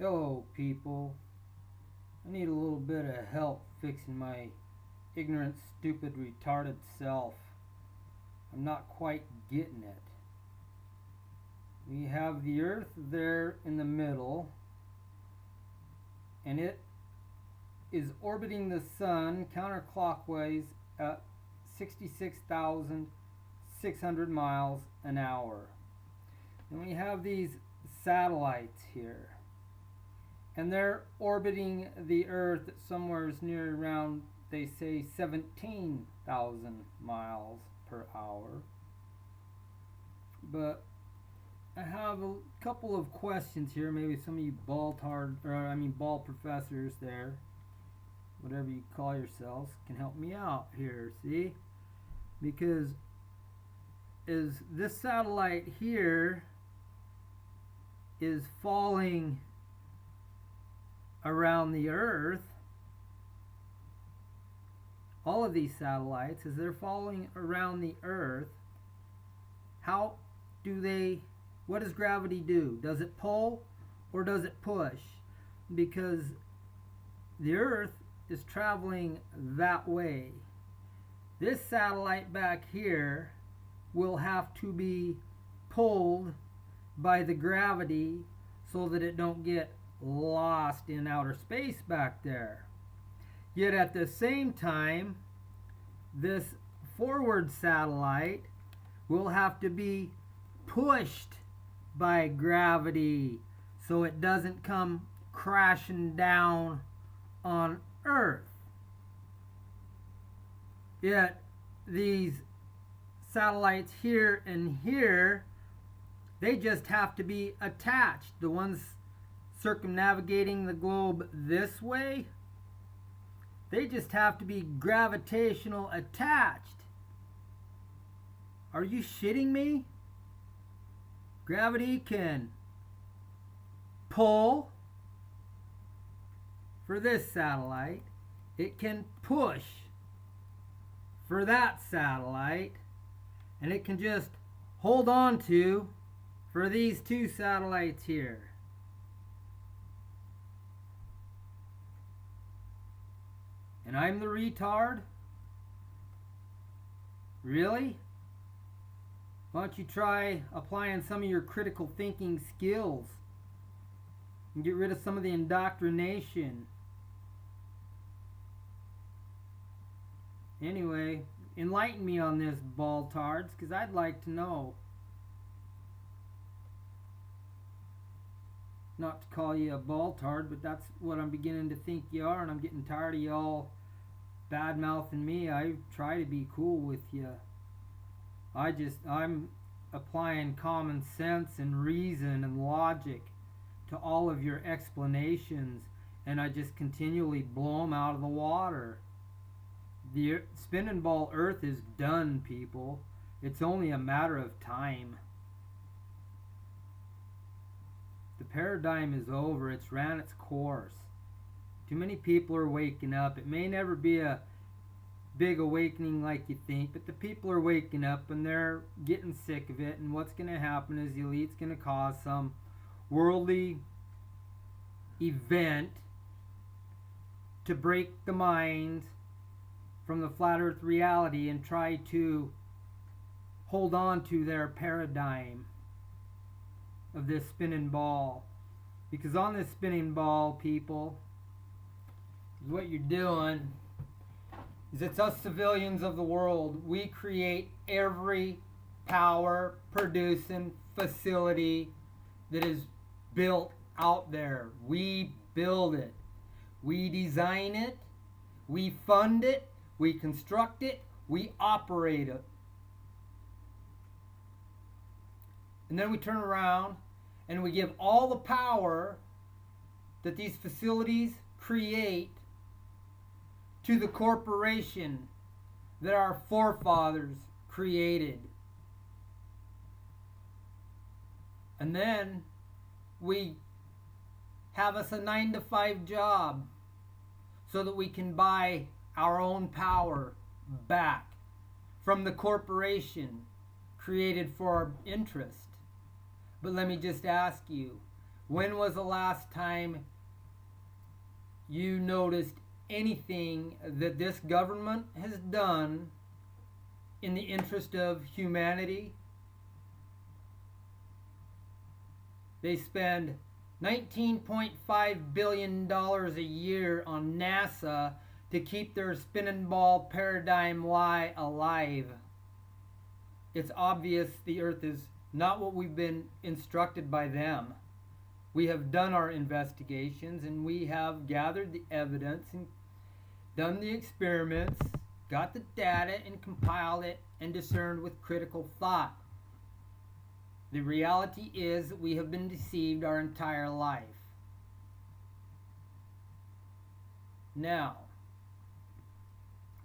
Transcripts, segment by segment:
Hello, people. I need a little bit of help fixing my ignorant, stupid, retarded self. I'm not quite getting it. We have the Earth there in the middle, and it is orbiting the Sun counterclockwise at 66,600 miles an hour. And we have these satellites here. And they're orbiting the Earth at somewhere near around, they say, 17,000 miles per hour. But I have a couple of questions here. Maybe some of you ball professors there, whatever you call yourselves, can help me out here, see? Because is this satellite here is falling around the Earth, all of these satellites, as they're falling around the Earth, what does gravity do? Does it pull or does it push? Because the Earth is traveling that way. This satellite back here will have to be pulled by the gravity so that it don't get lost in outer space back there. Yet at the same time, this forward satellite will have to be pushed by gravity so it doesn't come crashing down on Earth. Yet these satellites here and here, they just have to be attached. The ones circumnavigating the globe this way, they just have to be gravitational attached. Are you shitting me? Gravity can pull for this satellite. It can push for that satellite. And it can just hold on to for these two satellites here. And I'm the retard? Really? Why don't you try applying some of your critical thinking skills and get rid of some of the indoctrination? Anyway, enlighten me on this, baltards, because I'd like to know. Not to call you a baltard, but that's what I'm beginning to think you are, and I'm getting tired of y'all bad-mouthing me. I try to be cool with you. I'm applying common sense and reason and logic to all of your explanations, and I just continually blow them out of the water. The spinning ball Earth is done, people. It's only a matter of time. The paradigm is over. It's ran its course. Too many people are waking up. It may never be a big awakening like you think, but the people are waking up and they're getting sick of it. And what's going to happen is the elite's going to cause some worldly event to break the mind from the flat earth reality and try to hold on to their paradigm of this spinning ball. Because on this spinning ball, people, what you're doing is it's us civilians of the world. We create every power producing facility that is built out there. We build it. We design it. We fund it. We construct it. We operate it. And then we turn around and we give all the power that these facilities create to the corporation that our forefathers created. And then we have us a 9-to-5 job so that we can buy our own power back from the corporation created for our interest. But let me just ask you, When was the last time you noticed anything that this government has done in the interest of humanity? They spend $19.5 billion a year on NASA to keep their spinning ball paradigm lie alive. It's obvious the earth is not what we've been instructed by them. We have done our investigations and we have gathered the evidence and done the experiments, got the data and compiled it and discerned with critical thought. The reality is that we have been deceived our entire life. Now,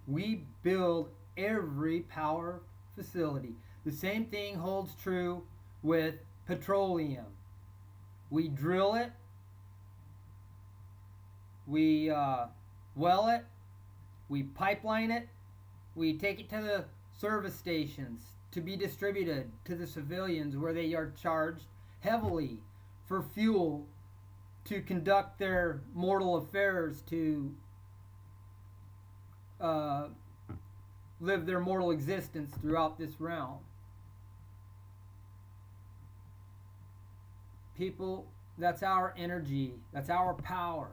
we build every power facility. The same thing holds true with petroleum. We drill it, we well it, we pipeline it, we take it to the service stations to be distributed to the civilians where they are charged heavily for fuel to conduct their mortal affairs, to live their mortal existence throughout this realm. People, that's our energy, that's our power.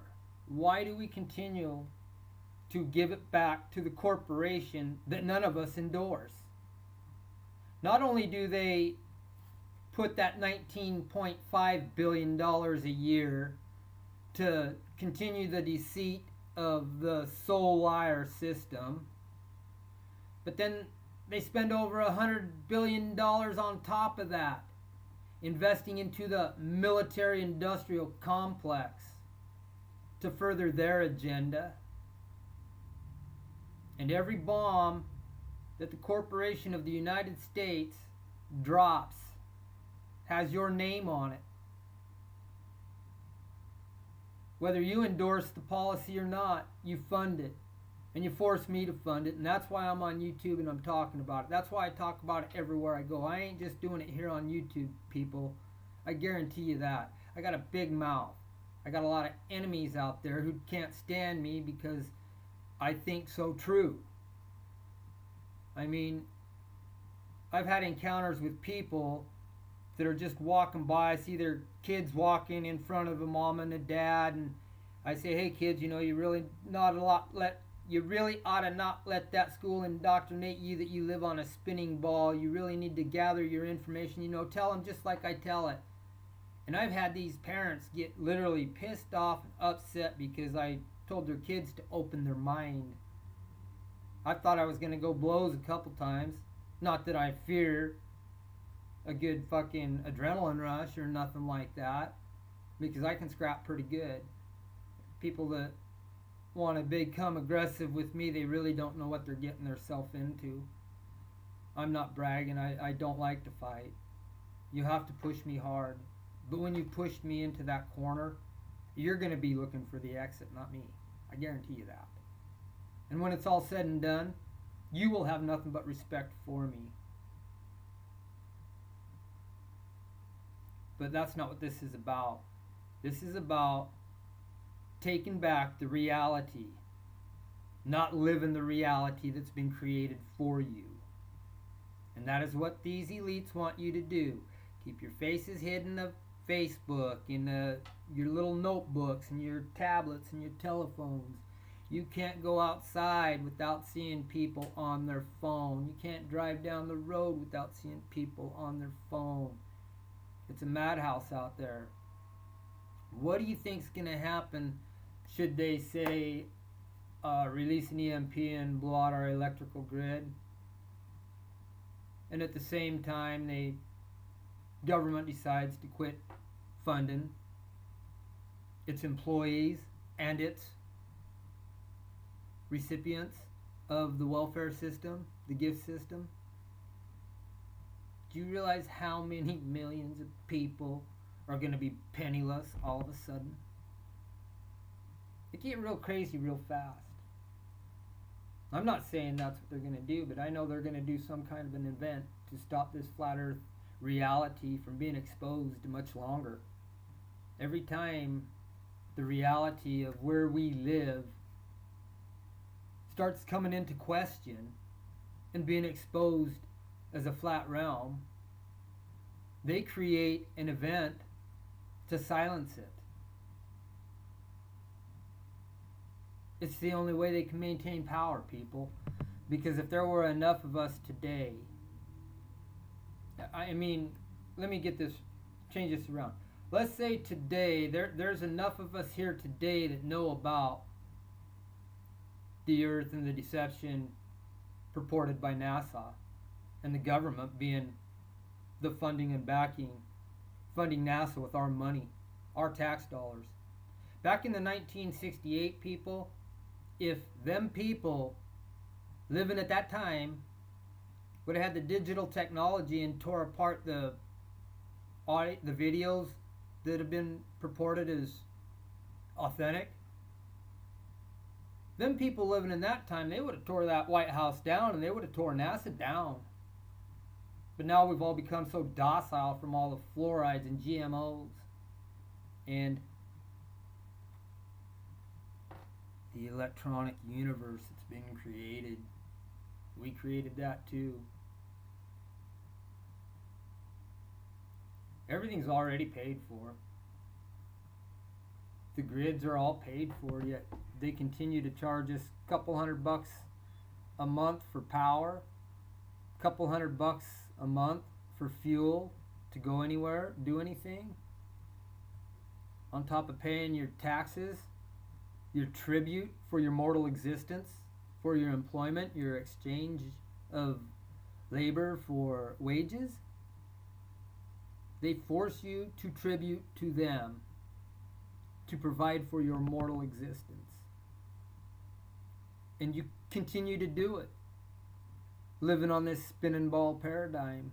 Why do we continue to give it back to the corporation that none of us endorse? Not only do they put that $19.5 billion a year to continue the deceit of the soul liar system, but then they spend over $100 billion on top of that, investing into the military-industrial complex to further their agenda. And every bomb that the corporation of the United States drops has your name on it. Whether you endorse the policy or not, you fund it. And you force me to fund it. And that's why I'm on YouTube and I'm talking about it. That's why I talk about it everywhere I go. I ain't just doing it here on YouTube, people. I guarantee you that. I got a big mouth. I got a lot of enemies out there who can't stand me because I think so true. I mean, I've had encounters with people that are just walking by. I see their kids walking in front of a mom and a dad, and I say, hey kids, you know, you really ought to not let that school indoctrinate you that you live on a spinning ball. You really need to gather your information, you know, tell them just like I tell it. And I've had these parents get literally pissed off and upset because I told their kids to open their mind. I thought I was going to go blows a couple times. Not that I fear a good fucking adrenaline rush or nothing like that, because I can scrap pretty good. People that want to become aggressive with me, they really don't know what they're getting themselves into. I'm not bragging. I don't like to fight. You have to push me hard. But when you push me into that corner, you're going to be looking for the exit, not me. I guarantee you that. And when it's all said and done, you will have nothing but respect for me. But that's not what this is about. This is about taking back the reality, not living the reality that's been created for you. And that is what these elites want you to do. Keep your faces hidden of Facebook, in your little notebooks and your tablets and your telephones. You can't go outside without seeing people on their phone. You can't drive down the road without seeing people on their phone. It's a madhouse out there. What do you think's going to happen should they say release an EMP and blow out our electrical grid? And at the same time, the government decides to quit funding its employees and its recipients of the welfare system, the gift system. Do you realize how many millions of people are going to be penniless all of a sudden? It get real crazy real fast. I'm not saying that's what they're going to do, but I know they're going to do some kind of an event to stop this flat earth reality from being exposed much longer. every time the reality of where we live starts coming into question and being exposed as a flat realm, they create an event to silence it. It's the only way they can maintain power, people. Because if there were enough of us today, I mean, let me change this around. Let's say today, there's enough of us here today that know about the Earth and the deception purported by NASA and the government being the funding and funding NASA with our money, our tax dollars. Back in the 1968, people, if them people living at that time would have had the digital technology and tore apart the videos that have been purported as authentic, them people living in that time, they would have tore that White House down and they would have tore NASA down. But now we've all become so docile from all the fluorides and GMOs and the electronic universe that's been created. We created that too. Everything's already paid for. The grids are all paid for, yet they continue to charge us a couple $100 a month for power, a couple $100 a month for fuel to go anywhere, do anything, on top of paying your taxes, your tribute for your mortal existence, for your employment, your exchange of labor for wages. They force you to tribute to them to provide for your mortal existence. And you continue to do it, living on this spinning ball paradigm.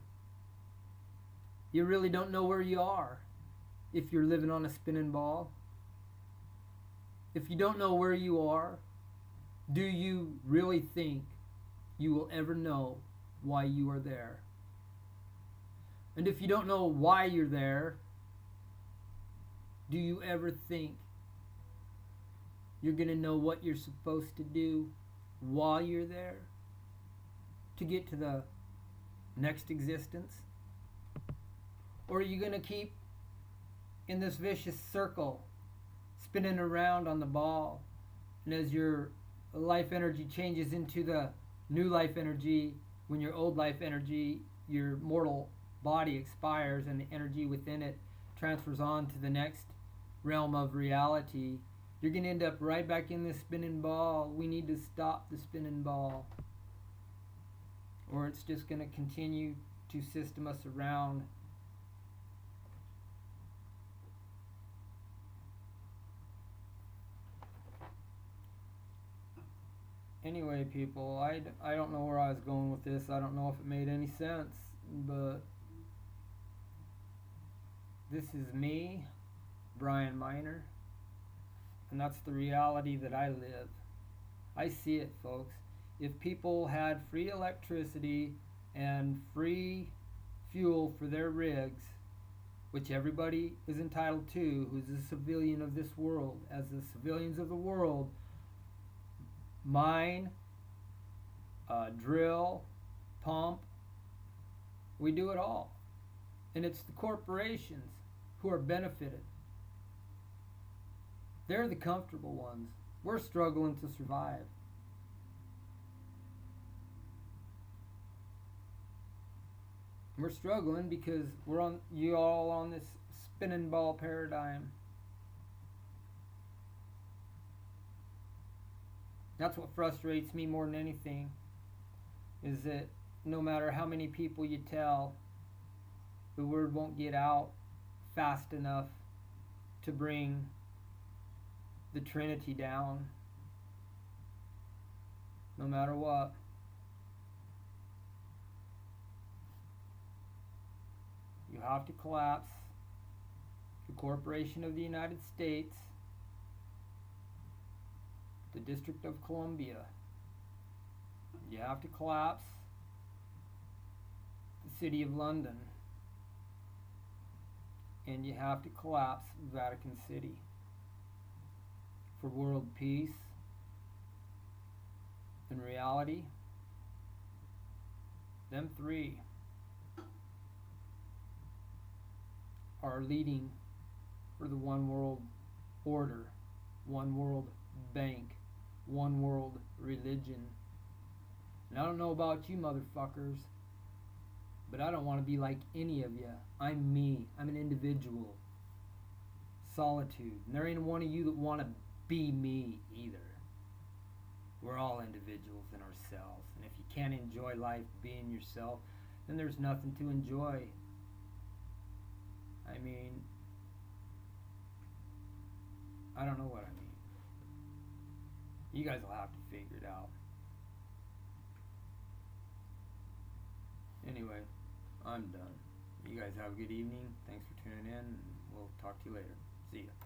You really don't know where you are if you're living on a spinning ball. If you don't know where you are, do you really think you will ever know why you are there? And if you don't know why you're there, do you ever think you're going to know what you're supposed to do while you're there to get to the next existence? Or are you going to keep in this vicious circle, spinning around on the ball, and as your life energy changes into the new life energy, when your old life energy, your mortal body expires and the energy within it transfers on to the next realm of reality, you're going to end up right back in this spinning ball. We need to stop the spinning ball, or it's just going to continue to system us around. Anyway, people, I don't know where I was going with this. I don't know if it made any sense, but this is me, Brian Miner, and that's the reality that I live. I see it, folks. If people had free electricity and free fuel for their rigs, which everybody is entitled to who's a civilian of this world, as the civilians of the world mine, drill, pump, we do it all. And it's the corporations who are benefited. They're the comfortable ones. We're struggling to survive. We're struggling because you all on this spinning ball paradigm. That's what frustrates me more than anything, is that no matter how many people you tell, the word won't get out fast enough to bring the Trinity down, no matter what. You have to collapse the Corporation of the United States, the District of Columbia. You have to collapse the City of London. and you have to collapse Vatican City for world peace. In reality, them three are leading for the one world order, one world bank, one world religion. And I don't know about you motherfuckers, but I don't want to be like any of you. I'm me. I'm an individual. Solitude. And there ain't one of you that want to be me either. We're all individuals in ourselves. And if you can't enjoy life being yourself, then there's nothing to enjoy. I mean, I don't know what I mean. You guys will have to figure it out. Anyway, I'm done. You guys have a good evening. Thanks for tuning in. And we'll talk to you later. See ya.